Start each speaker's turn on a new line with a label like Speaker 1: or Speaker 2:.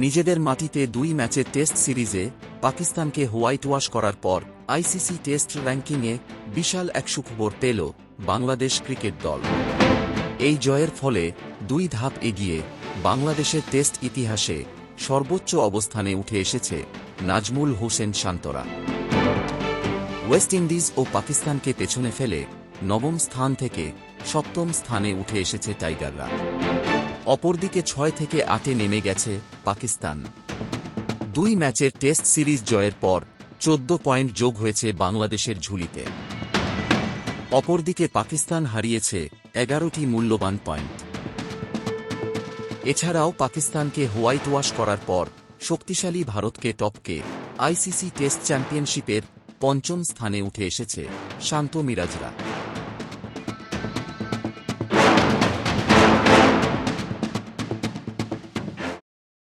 Speaker 1: নিজেদের মাটিতে 2 ম্যাচের টেস্ট সিরিজে পাকিস্তানকে হোয়াইট ওয়াশ করার পর আইসিসি টেস্ট র্যাঙ্কিংয়ে বিশাল এক সুখবর পেল বাংলাদেশ ক্রিকেট দল। এই জয়ের ফলে 2 ধাপ এগিয়ে বাংলাদেশের টেস্ট ইতিহাসে সর্বোচ্চ অবস্থানে উঠে এসেছে নাজমুল হোসেন শান্তরা। ওয়েস্ট ইন্ডিজ ও পাকিস্তানকে পেছনে ফেলে 9ম স্থান থেকে 7ম স্থানে উঠে এসেছে টাইগাররা। অপরদিকে 6 থেকে 8-এ নেমে গেছে পাকিস্তান। 2 ম্যাচের টেস্ট সিরিজ জয়ের পর 14 পয়েন্ট যোগ হয়েছে বাংলাদেশের ঝুলিতে। অপরদিকে পাকিস্তান হারিয়েছে 11টি মূল্যবান পয়েন্ট। এছাড়াও পাকিস্তানকে হোয়াইট ওয়াশ করার পর শক্তিশালী ভারতকে টপকে আইসিসি টেস্ট চ্যাম্পিয়নশিপের 5ম স্থানে উঠে এসেছে শান্ত মিরাজরা।